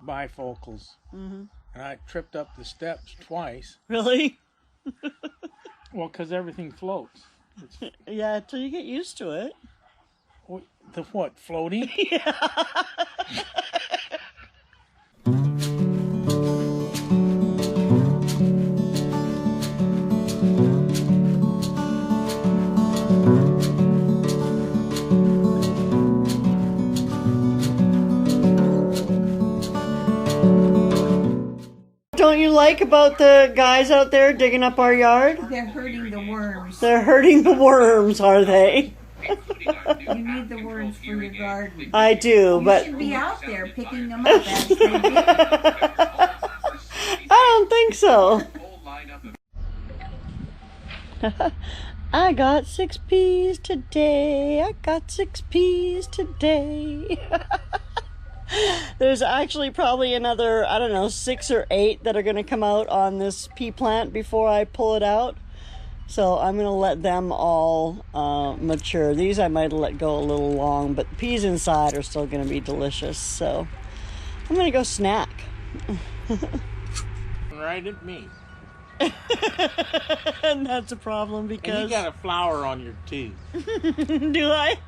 bifocals, and I tripped up the steps twice. Really? Well, because everything floats. Yeah, until you get used to it. The what? Floating? Yeah. Don't you like about the guys out there digging up our yard? They're hurting the worms. They're hurting the worms, are they? You need the worms for your garden. I do, but You should be out there picking them up as they do. I don't think so. I got 6 peas today. I got 6 peas today. There's actually probably another, I don't know, 6 or 8 that are going to come out on this pea plant before I pull it out. So I'm going to let them all mature. These I might let go a little long, but the peas inside are still going to be delicious. So I'm going to go snack. Right at me. And that's a problem because... And you got a flower on your tooth. Do I?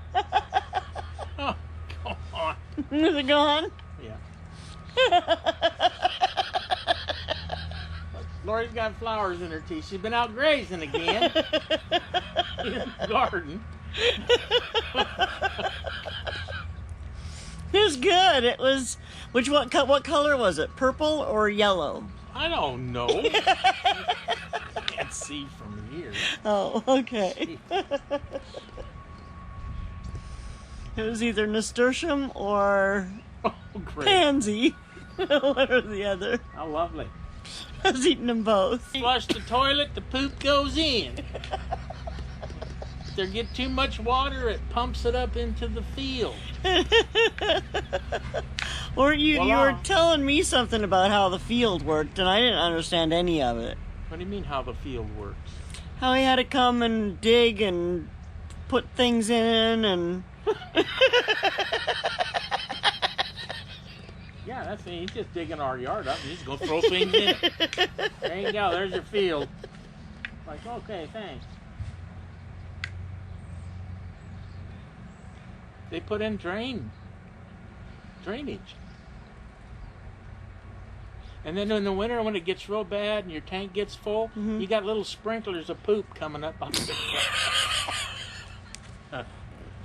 Oh, come on. Is it gone? Yeah. Lori's got flowers in her teeth. She's been out grazing again in the garden. It was good. It was... What color was it? Purple or yellow? I don't know. I can't see from here. Oh, okay. It was either nasturtium or pansy. One or the other. How lovely. I was eating them both. Flush the toilet, the poop goes in. If there get too much water, it pumps it up into the field. Or you were telling me something about how the field worked, and I didn't understand any of it. What do you mean how the field works? How he had to come and dig and put things in and... Yeah, that's it. He's just digging our yard up. He's just going to throw things in it. There you go. There's your field. Like, okay, thanks. They put in drainage. And then in the winter when it gets real bad and your tank gets full, you got little sprinklers of poop coming up on the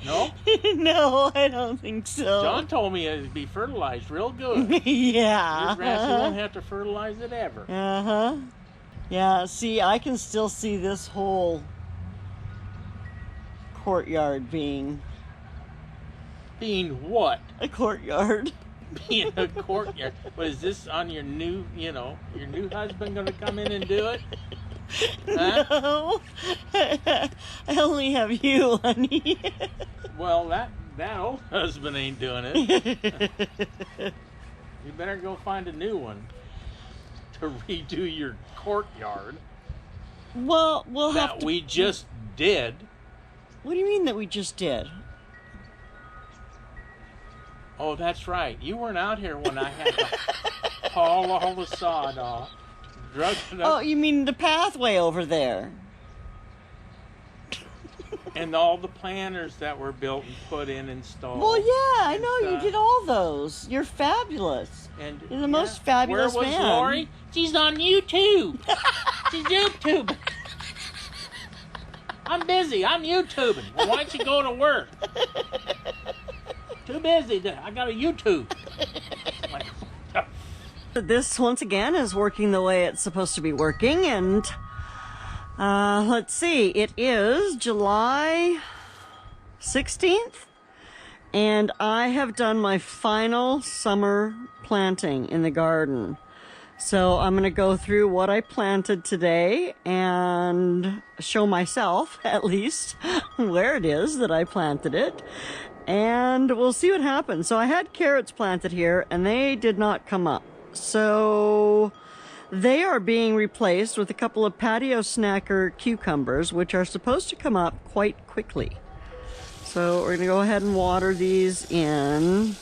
No? No, I don't think so. John told me it'd be fertilized real good. Yeah. Your grass, you won't have to fertilize it ever. Uh-huh. Yeah, see, I can still see this whole courtyard being... Being what? A courtyard. Being a courtyard. What is this on your new, your new husband going to come in and do it? Huh? No. I only have you, honey. Well, that old husband ain't doing it. You better go find a new one to redo your courtyard. Well, we'll have to... That we just did. What do you mean that we just did? Oh, that's right. You weren't out here when I had to haul all the sod off. Drug it up. Oh, you mean the pathway over there? And all the planters that were built and put in, installed. Well, yeah, I know you did all those. You're fabulous. And you're the most fabulous man. Where was man. Lorrie? She's on YouTube. She's YouTube. I'm busy. I'm YouTubing. Well, why don't you go to work? Too busy. I got a YouTube. Like, this, once again, is working the way it's supposed to be working, and let's see, it is July 16th, and I have done my final summer planting in the garden. So I'm going to go through what I planted today and show myself, at least, where it is that I planted it. And we'll see what happens. So I had carrots planted here, and they did not come up. So they are being replaced with a couple of patio snacker cucumbers, which are supposed to come up quite quickly. So we're going to go ahead and water these in.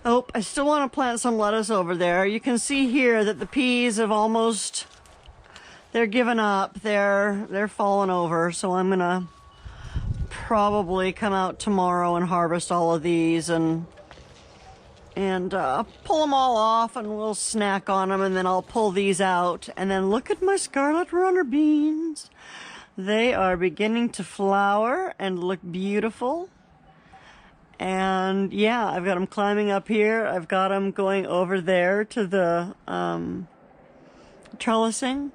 Oh, I still want to plant some lettuce over there. You can see here that the peas have almost, they're giving up. They're falling over. So I'm gonna probably come out tomorrow and harvest all of these and pull them all off, and we'll snack on them, and then I'll pull these out. And then look at my scarlet runner beans. They are beginning to flower and look beautiful. And yeah, I've got them climbing up here. I've got them going over there to the trellising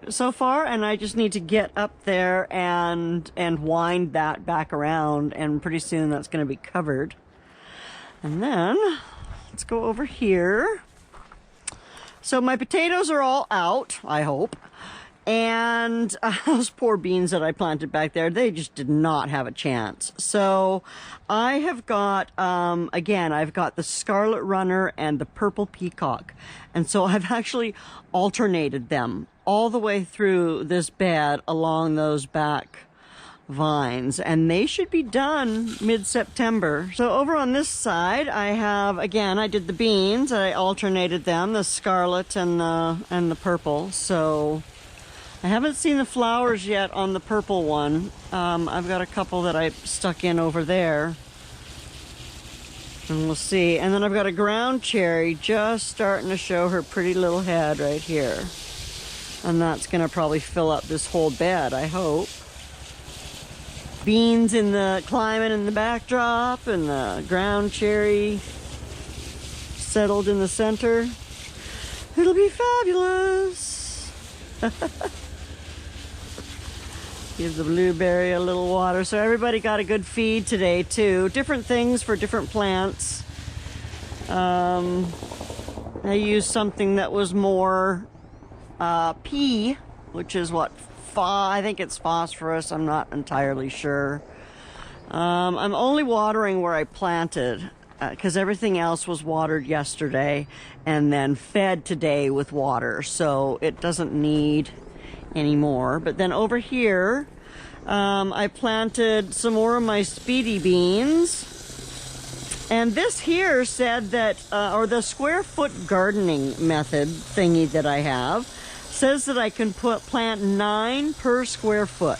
so far, and I just need to get up there and wind that back around, and pretty soon that's going to be covered. And then let's go over here. So my potatoes are all out, I hope. And those poor beans that I planted back there, they just did not have a chance. So I have got, again, I've got the Scarlet Runner and the Purple Peacock. And so I've actually alternated them all the way through this bed along those back vines. And they should be done mid-September. So over on this side, I have, again, I did the beans. I alternated them, the scarlet and the purple. So I haven't seen the flowers yet on the purple one. I've got a couple that I stuck in over there. And we'll see. And then I've got a ground cherry just starting to show her pretty little head right here. And that's going to probably fill up this whole bed, I hope. Beans in the climbing in the backdrop, and the ground cherry settled in the center. It'll be fabulous. Give the blueberry a little water. So everybody got a good feed today too. Different things for different plants. I used something that was more pea, which is what, I think it's phosphorus. I'm not entirely sure. I'm only watering where I planted because everything else was watered yesterday and then fed today with water. So it doesn't need anymore. But then over here, I planted some more of my speedy beans. And this here said that, or the square foot gardening method thingy that I have, says that I can plant 9 per square foot.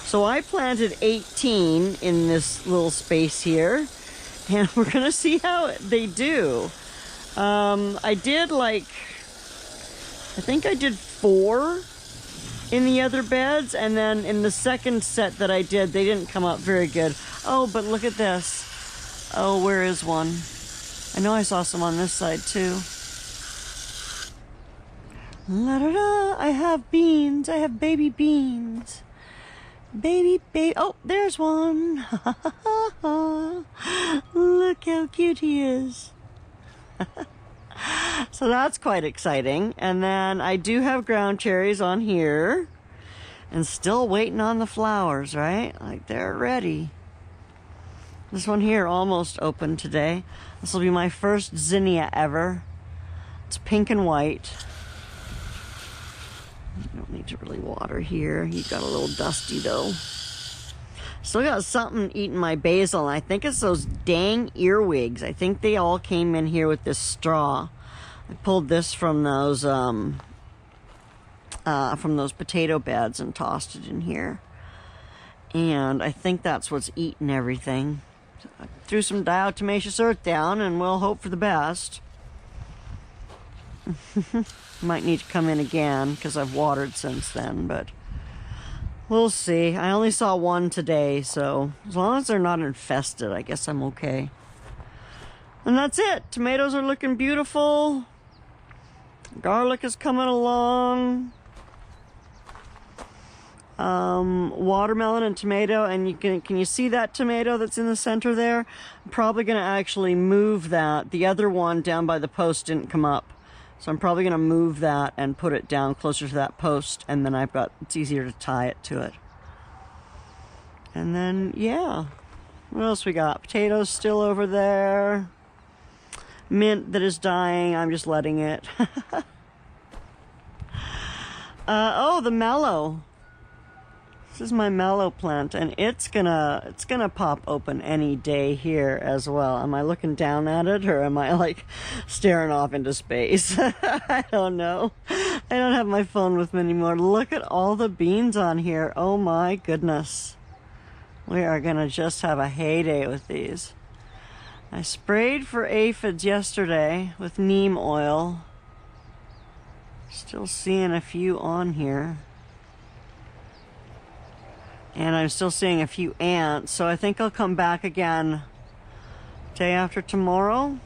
So I planted 18 in this little space here, and we're gonna see how they do. I did I think I did 4 in the other beds, and then in the second set that I did, they didn't come up very good. Oh, but look at this. Oh, where is one? I know I saw some on this side too. La da da, I have beans. I have baby beans. Baby. Oh, there's one. Look how cute he is. So that's quite exciting. And then I do have ground cherries on here. And still waiting on the flowers, right? Like they're ready. This one here almost opened today. This will be my first zinnia ever. It's pink and white. You don't need to really water here. He got a little dusty though. Still got something eating my basil, and I think it's those dang earwigs. I think they all came in here with this straw. I pulled this from those potato beds and tossed it in here. And I think that's what's eating everything. So I threw some diatomaceous earth down, and we'll hope for the best. Might need to come in again because I've watered since then, but we'll see. I only saw one today, so as long as they're not infested, I guess I'm okay. And that's it. Tomatoes are looking beautiful. Garlic is coming along. Watermelon and tomato, and can you see that tomato that's in the center there? I'm probably going to actually move that. The other one down by the post didn't come up. So I'm probably going to move that and put it down closer to that post, and then it's easier to tie it to it. And then, yeah. What else we got? Potatoes still over there. Mint that is dying. I'm just letting it. Oh, the mallow. This is my mallow plant, and it's gonna pop open any day here as well. Am I looking down at it, or am I like staring off into space? I don't know. I don't have my phone with me anymore. Look at all the beans on here. Oh my goodness. We are gonna just have a heyday with these. I sprayed for aphids yesterday with neem oil. Still seeing a few on here. And I'm still seeing a few ants, so I think I'll come back again day after tomorrow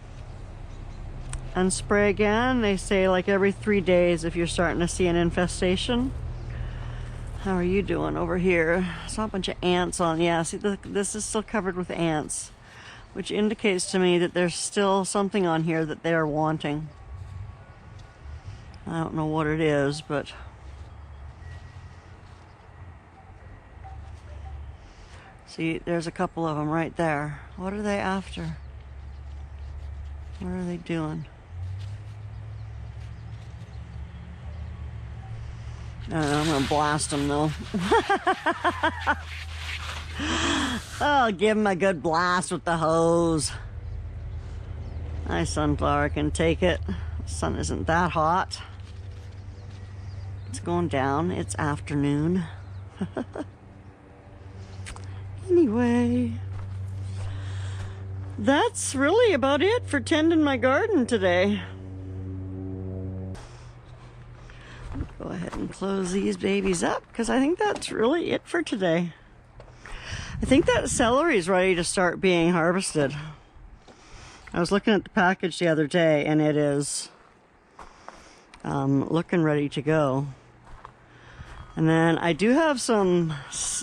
and spray again. They say like every 3 days if you're starting to see an infestation. How are you doing over here? Saw a bunch of ants on. Yeah, see, this is still covered with ants, which indicates to me that there's still something on here that they're wanting. I don't know what it is, but see, there's a couple of them right there. What are they after? What are they doing? I don't know, I'm gonna blast them though. Oh, give them a good blast with the hose. My sunflower can take it. The sun isn't that hot. It's going down. It's afternoon. Anyway, that's really about it for tending my garden today. Go ahead and close these babies up because I think that's really it for today. I think that celery is ready to start being harvested. I was looking at the package the other day and it is looking ready to go. And then I do have some,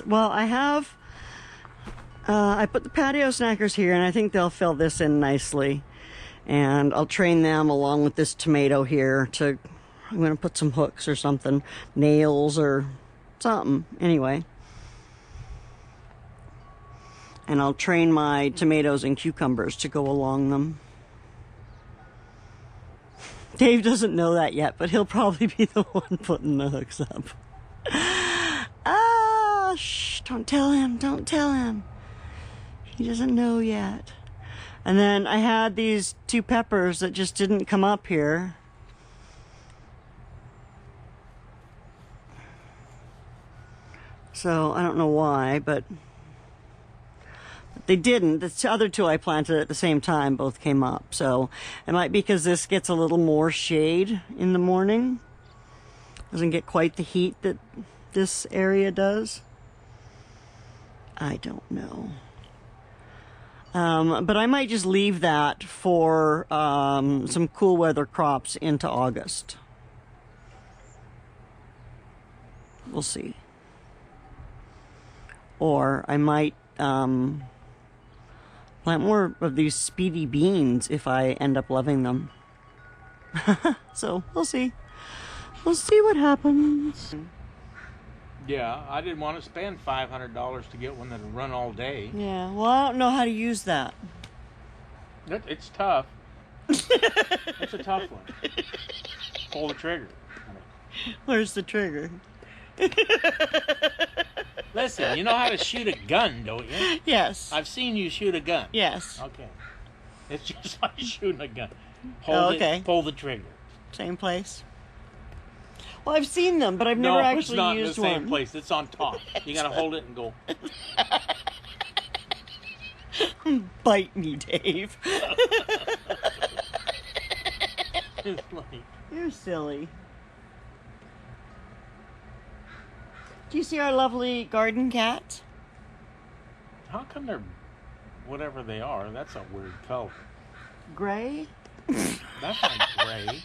well, I put the patio snackers here and I think they'll fill this in nicely. And I'll train them along with this tomato here to, I'm going to put some hooks or something, nails or something, anyway. And I'll train my tomatoes and cucumbers to go along them. Dave doesn't know that yet, but he'll probably be the one putting the hooks up. Ah, shh, don't tell him, don't tell him. He doesn't know yet. And then I had these 2 peppers that just didn't come up here. So I don't know why, but they didn't. The other 2 I planted at the same time both came up. So it might be because this gets a little more shade in the morning. Doesn't get quite the heat that this area does. I don't know. But I might just leave that for some cool weather crops into August. We'll see. Or I might plant more of these speedy beans if I end up loving them. So we'll see. We'll see what happens. Yeah, I didn't want to spend $500 to get one that'll run all day. Yeah, well, I don't know how to use that. It's tough. It's a tough one. Pull the trigger. Where's the trigger? Listen, you know how to shoot a gun, don't you? Yes. I've seen you shoot a gun. Yes. Okay. It's just like shooting a gun. Okay. Pull the trigger. Same place. Well, I've seen them, but I've never actually used one. No, it's not in the same place. It's on top. You gotta hold it and go. Bite me, Dave. It's like, you're silly. Do you see our lovely garden cat? how come they're whatever they are? That's a weird color. Gray? That's not gray.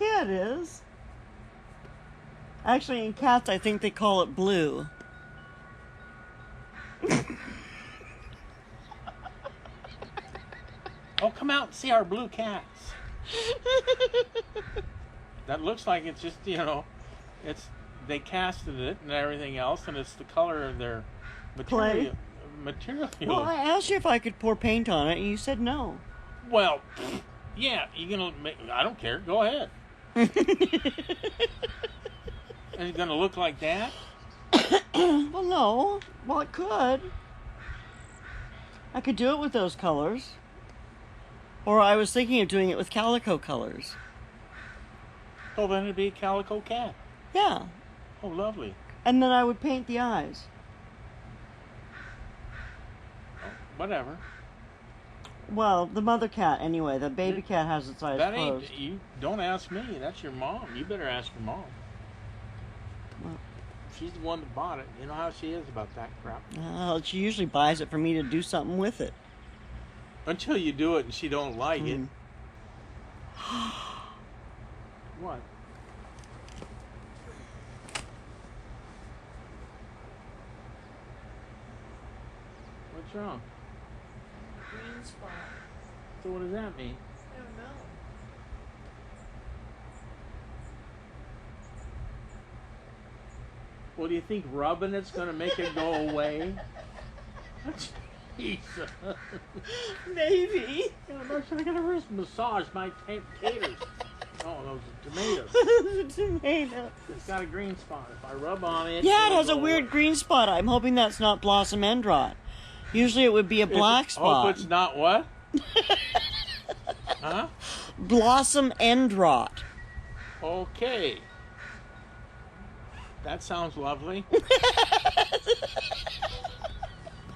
Yeah, it is. Actually, in cats, I think they call it blue. Oh, come out and see our blue cats. That looks like it's just, you know, it's they casted it and everything else, and it's the color of their material. Well, I asked you if I could pour paint on it, and you said no. Well, yeah, you're gonna make, I don't care. Go ahead. Is it gonna look like that? Well, no. Well, it could. I could do it with those colors. Or I was thinking of doing it with calico colors. Oh, then it'd be a calico cat. Yeah. Oh, lovely. And then I would paint the eyes. Oh, whatever. Well, the mother cat anyway. The baby cat has its eyes That closed. ain't, you don't ask me. That's your mom. You better ask your mom. Well, She's the one that bought it. You know how she is about that crap. she usually buys it for me to do something with it. Until you do it and she don't like it. What? What's wrong? Green spot. So what does that mean? I don't know. Well, do you think rubbing it's going to make it go away? Jesus. Maybe. Yeah, I got to massage my taters. Oh, those are tomatoes. Tomato. It's got a green spot. If I rub on it... Yeah, it it'll has a go weird away. green spot. I'm hoping that's not blossom end rot. Usually it would be a black spot. Hope it's not what? Huh? Blossom end rot. Okay. That sounds lovely.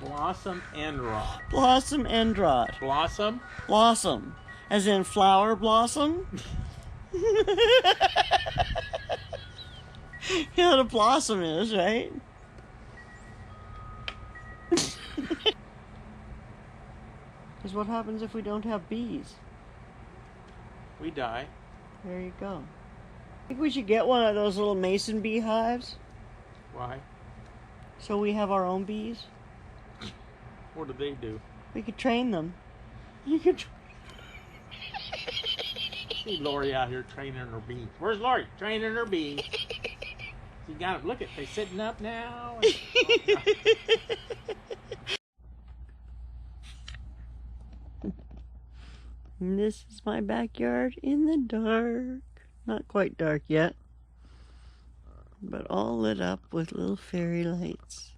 Blossom end rot. Blossom end rot. Blossom? Blossom. As in flower blossom? You know what a blossom is, right? Because what happens if we don't have bees? We die. There you go. I think we should get one of those little mason bee hives Why? so we have our own bees. What do they do? We could train them. You can see Lorrie out here training her bees. Where's Lorrie? Training her bees. You got them. Look at they sitting up now. And this is my backyard in the dark. Not quite dark yet, but all lit up with little fairy lights.